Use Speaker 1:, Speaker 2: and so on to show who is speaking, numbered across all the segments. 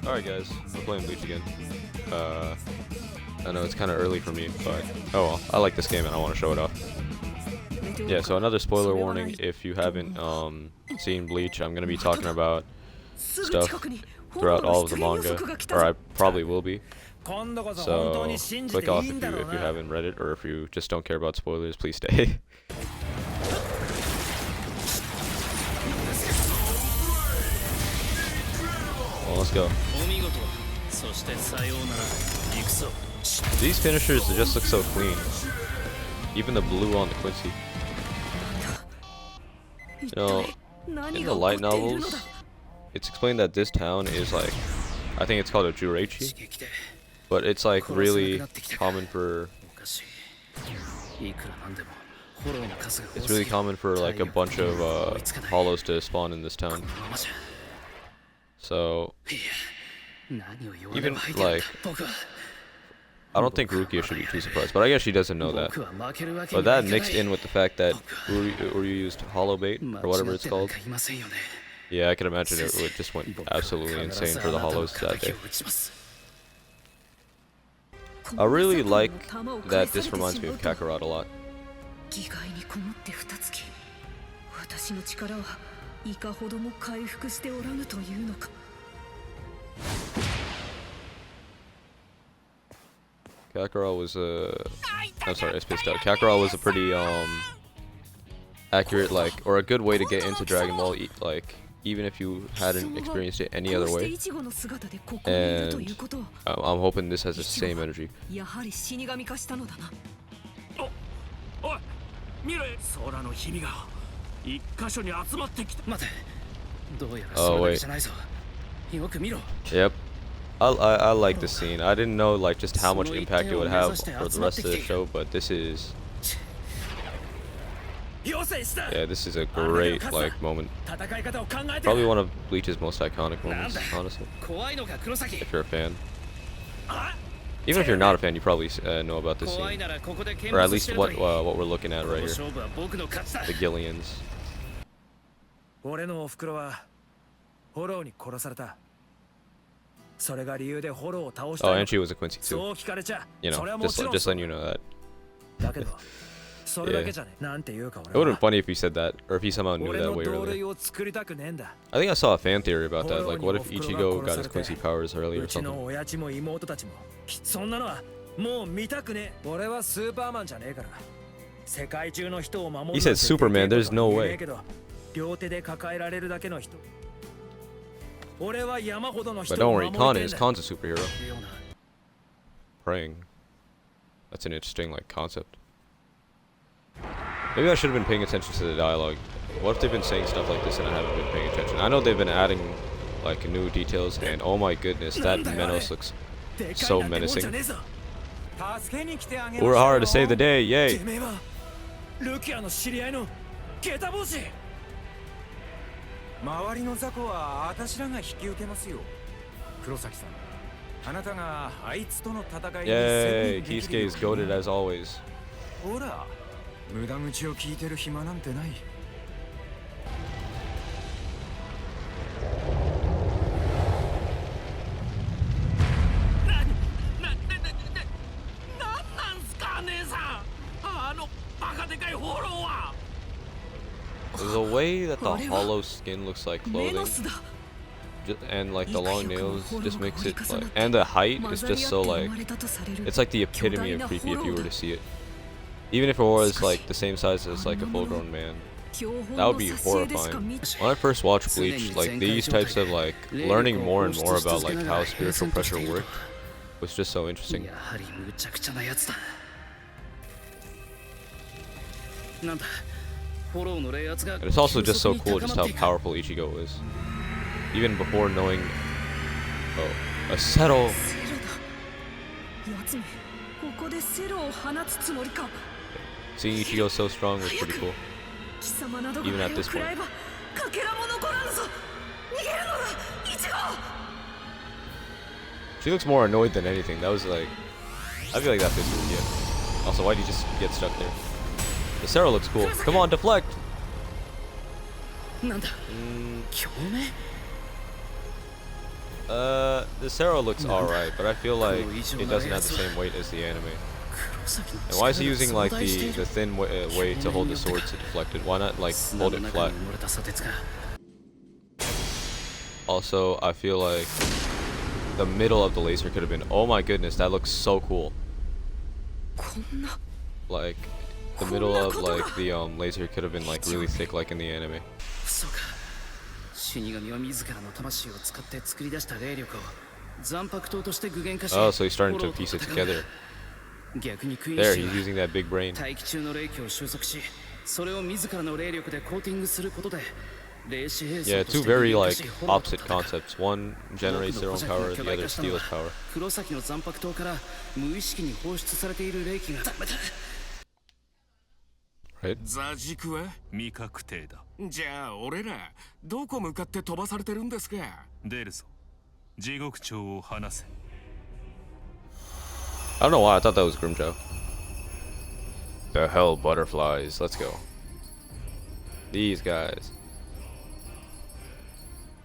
Speaker 1: Alright guys, we're playing Bleach again. I know it's kind of early for me, but oh well, I like this game and I want to show it off. Yeah, so another spoiler warning, if you haven't seen Bleach, I'm going to be talking about stuff throughout all of the manga, or I probably will be. So click off if you haven't read it, or if you just don't care about spoilers, please stay. Well, let's go. These finishers just look so clean. Even the blue on the Quincy. You know, in the light novels, it's explained that this town is like, I think it's called a Jureichi, but it's like really common for, like a bunch of hollows to spawn in this town. So even like, I don't think Rukia should be too surprised, but I guess she doesn't know that. But that mixed in with the fact that Uryu used hollow bait, or whatever it's called. Yeah, I can imagine it just went absolutely insane for the hollows that day. I really like that this reminds me of Kakarot a lot. Kakarot was I'm sorry, I spaced out. Kakarot was a pretty accurate, like, or a good way to get into Dragon Ball, like even if you hadn't experienced it any other way. And I'm hoping this has the same energy. Oh wait. Yep. I like this scene. I didn't know like just how much impact it would have for the rest of the show, but this is, yeah, this is a great like moment. Probably one of Bleach's most iconic moments, honestly. If you're a fan, even if you're not a fan, you probably know about this scene, or at least what we're looking at right here. The Gillians. Oh, and she was a Quincy too. You know, just letting you know that. Yeah. It would have been funny if he said that, or if he somehow knew that way earlier. I think I saw a fan theory about that. Like, what if Ichigo got his Quincy powers early or something? He said Superman, there's no way. But don't worry, Khan's a superhero. Praying. That's an interesting like concept. Maybe I should have been paying attention to the dialogue. What if they've been saying stuff like this and I haven't been paying attention? I know they've been adding like new details, and oh my goodness, that Menos looks so menacing. We're hard to save the day, yay! Yay, Kisuke is goated as always. The way that the hollow skin looks like clothing, and like the long nails just makes it like, and the height is just so like, it's like the epitome of creepy if you were to see it. Even if it was like the same size as like a full-grown man, that would be horrifying. When I first watched Bleach, like these types of like learning more and more about like how spiritual pressure worked was just so interesting. And it's also just so cool just how powerful Ichigo is. Even before knowing, oh, a Zero. Seeing Ichigo so strong was pretty cool. Even at this point. She looks more annoyed than anything. That was like, I feel like that fits with Rukia. Also, why'd you just get stuck there? The Zero looks cool. Come on, deflect! This arrow looks alright, but I feel like it doesn't have the same weight as the anime. And why is he using like the thin way to hold the sword to deflect it? Why not like hold it flat? Also, I feel like the middle of the laser could have been. Oh my goodness, that looks so cool. Like the middle of like the laser could have been like really thick, like in the anime. Oh, so he's starting to piece it together. There, he's using that big brain. Yeah, two very like opposite concepts. One generates their own power, the other steals power. Right?
Speaker 2: 座軸は未確定だ。じゃあ俺らどこ向かって飛ばされてるんですか。出るぞ。地獄長を離せ。
Speaker 1: I don't know why I thought that was Grimjow. The hell butterflies. Let's go. These guys.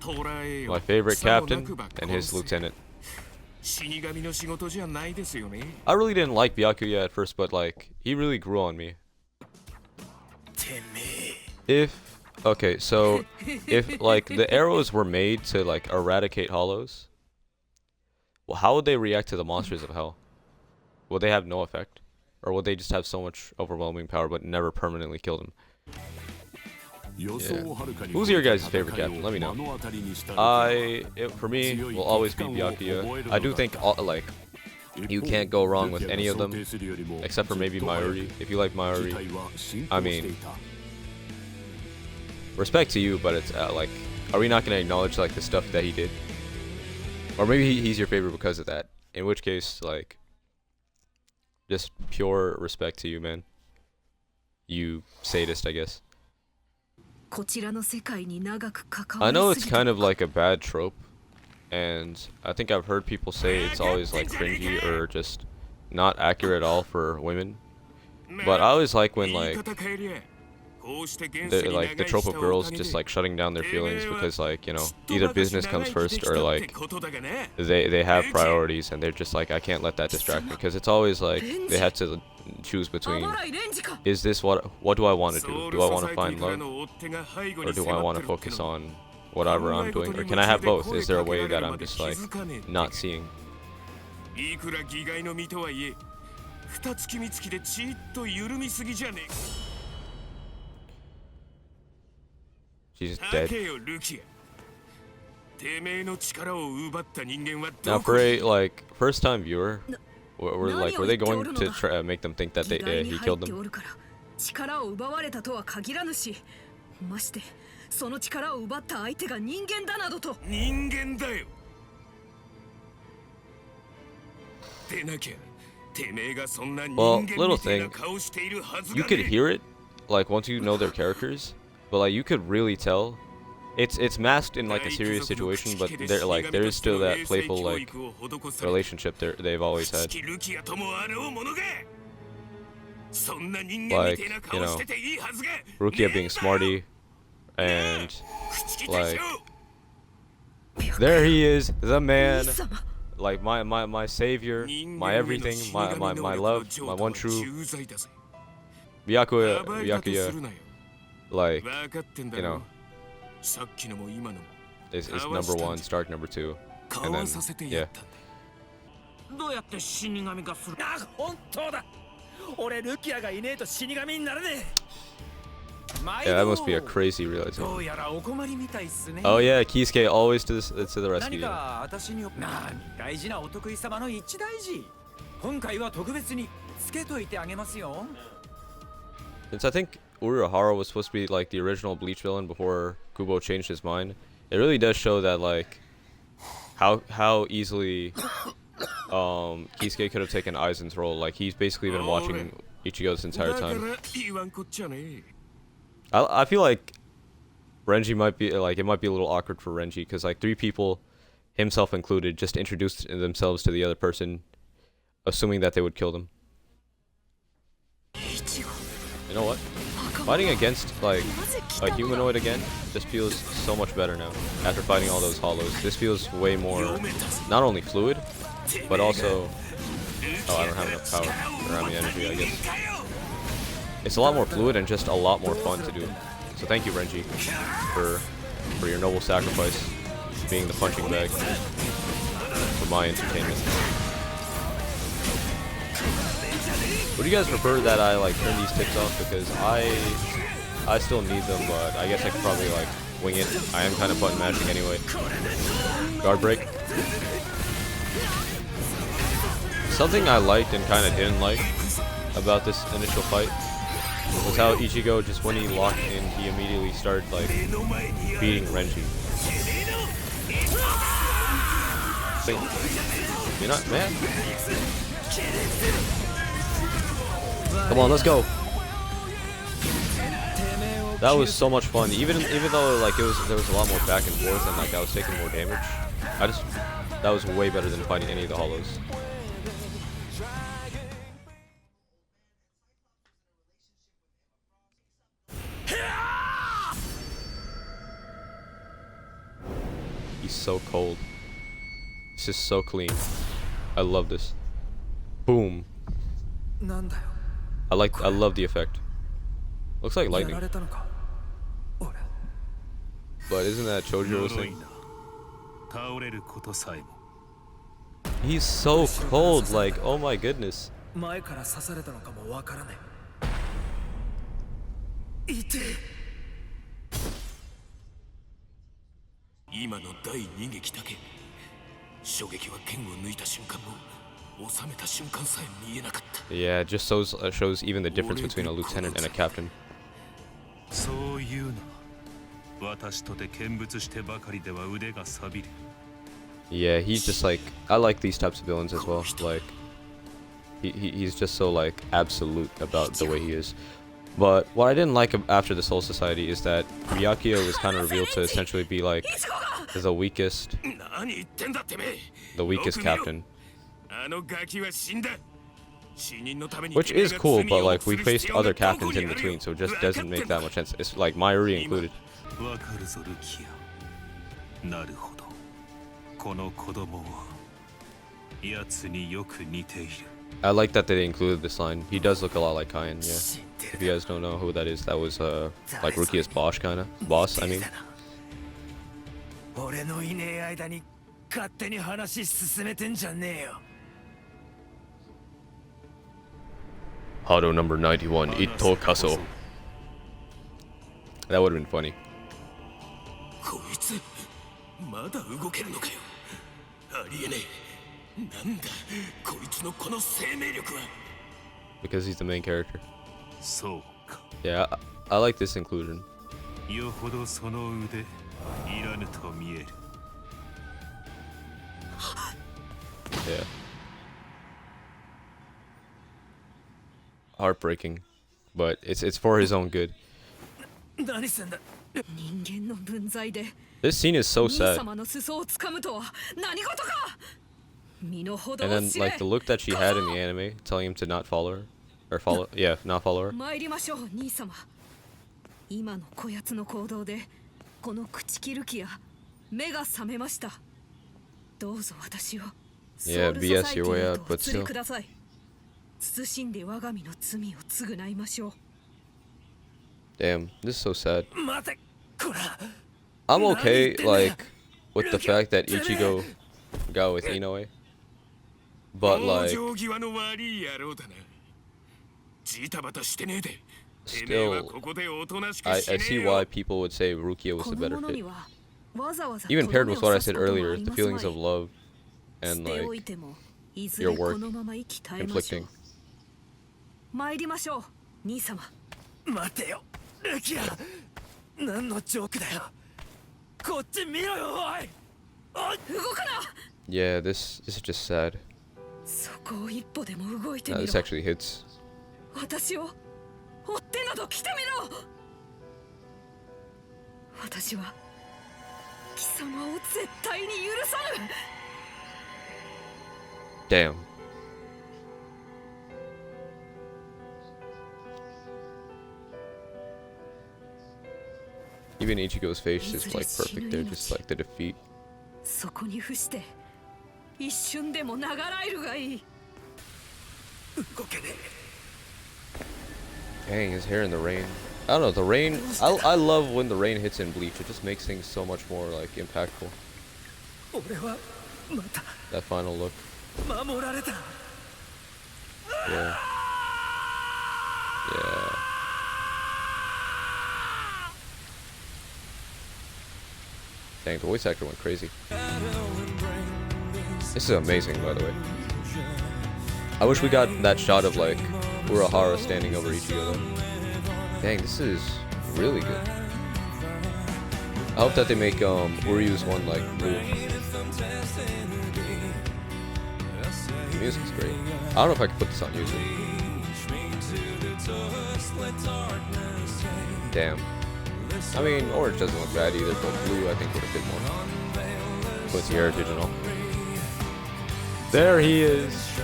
Speaker 1: My favorite captain and his lieutenant. I really didn't like Byakuya at first, but like he really grew on me. Okay, so if like the arrows were made to like eradicate hollows, well, how would they react to the monsters of hell? Would they have no effect, or would they just have so much overwhelming power but never permanently kill them? Yeah. Who's your guys' favorite captain? Let me know. For me, will always be Byakuya. I do think like you can't go wrong with any of them, except for maybe Mayuri. If you like Mayuri, I mean, respect to you, but it's like, are we not gonna acknowledge like the stuff that he did? Or maybe he's your favorite because of that. In which case, like, just pure respect to you, man. You sadist, I guess. I know it's kind of like a bad trope, and I think I've heard people say it's always like cringy or just not accurate at all for women. But I always like when like the trope of girls just like shutting down their feelings because like, you know, either business comes first or like they have priorities and they're just like, I can't let that distract me, because it's always like they have to choose between, is this what do I want to do? Do I want to find love, or do I want to focus on whatever I'm doing, or can I have both? Is there a way that I'm just like not seeing? She's dead. Now for a like first time viewer, were they going to try make them think that he killed them? Well, little thing, you could hear it like once you know their characters, but like you could really tell it's masked in like a serious situation, but there is still that playful like relationship they've always had. Like, you know, Rukia being smarty, and like there he is, the man, like my savior, my everything, my love, my one true Byakuya, like, you know, is number one, Stark number two, and then yeah. Yeah, that must be a crazy realization. Oh yeah, Kisuke always to the rescue. Since I think Urahara was supposed to be like the original Bleach villain before Kubo changed his mind, it really does show that like how easily Kisuke could have taken Aizen's role. Like he's basically been watching Ichigo this entire time. I feel like Renji might be like, it might be a little awkward for Renji because like 3 people, himself included, just introduced themselves to the other person, assuming that they would kill them. You know what? Fighting against like a humanoid again just feels so much better now. After fighting all those hollows, this feels way more not only fluid, but also oh, I don't have enough power or I mean energy, I guess. It's a lot more fluid and just a lot more fun to do. So thank you, Renji, for your noble sacrifice, being the punching bag for my entertainment. Would you guys prefer that I like turn these tips off, because I still need them, but I guess I could probably like wing it. I am kind of button mashing anyway. Guard break. Something I liked and kind of didn't like about this initial fight was how Ichigo, just when he locked in, he immediately started like beating Renji. You're not mad? Come on, let's go. That was so much fun. Even though like there was a lot more back and forth and like I was taking more damage. That was way better than fighting any of the hollows. He's so cold. It's just so clean. I love this. Boom. I love the effect. Looks like lightning. But isn't that Chojiro's thing? He's so cold, like, oh my goodness. Yeah, it just shows even the difference between a lieutenant and a captain. Yeah, he's just like, I like these types of villains as well. Like, he's just so like absolute about the way he is. But what I didn't like after the Soul Society is that Byakuya was kind of revealed to essentially be like the weakest captain. Which is cool, but like we faced other captains in between, so it just doesn't make that much sense. It's like Mayuri included. I like that they included this line. He does look a lot like Kaien, yeah. If you guys don't know who that is, that was like Rukia's boss, kinda. Boss, I mean. Hado number 91, Itto Kaso. That would have been funny. Because he's the main character. Yeah, I like this inclusion. Yeah. Heartbreaking, but it's for his own good. This scene is so sad. And then like the look that she had in the anime, telling him to not follow her, or not follow her. Yeah, BS your way out, but still. Damn, this is so sad. I'm okay, like, with the fact that Ichigo got with Inoue. But, like, still, I see why people would say Rukia was the better fit. Even paired with what I said earlier, the feelings of love and, like, your work conflicting. Yeah, this is just sad. Nah, this actually hits. Damn. even Ichigo's face is like perfect there, just like the defeat. Dang, his hair in the rain. I don't know, the rain, I love when the rain hits in Bleach. It just makes things so much more like impactful. That final look. Yeah. Yeah. Dang, the voice actor went crazy. This is amazing, by the way. I wish we got that shot of like Urahara standing over Ichigo though. Dang, this is really good. I hope that they make Uryu's one like blue. The music's great. I don't know if I can put this on YouTube. Damn. I mean, orange doesn't look bad either, but blue I think would have fit more. With the heritage and all. There he is,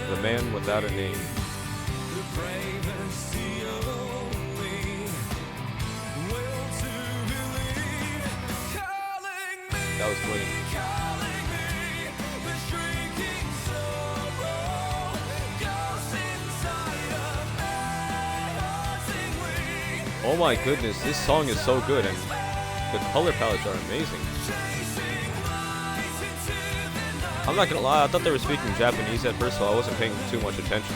Speaker 1: the man without a name. That was brilliant. Oh my goodness, this song is so good, and the color palettes are amazing. I'm not gonna lie, I thought they were speaking Japanese at first, so I wasn't paying too much attention.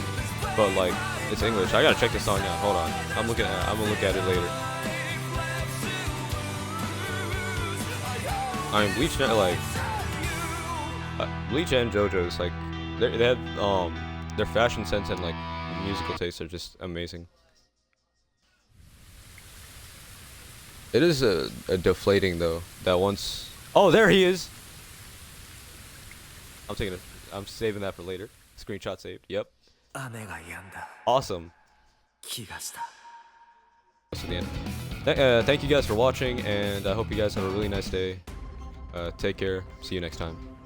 Speaker 1: But like, it's English. I gotta check this song out. Hold on, I'm gonna look at it later. I mean, Bleach, like, Bleach and JoJo's, like, they have their fashion sense and like musical tastes are just amazing. It is a deflating though. That once. Oh, there he is. I'm saving that for later. Screenshot saved. Yep. Awesome. That's the end. Thank you guys for watching, and I hope you guys have a really nice day. Take care. See you next time.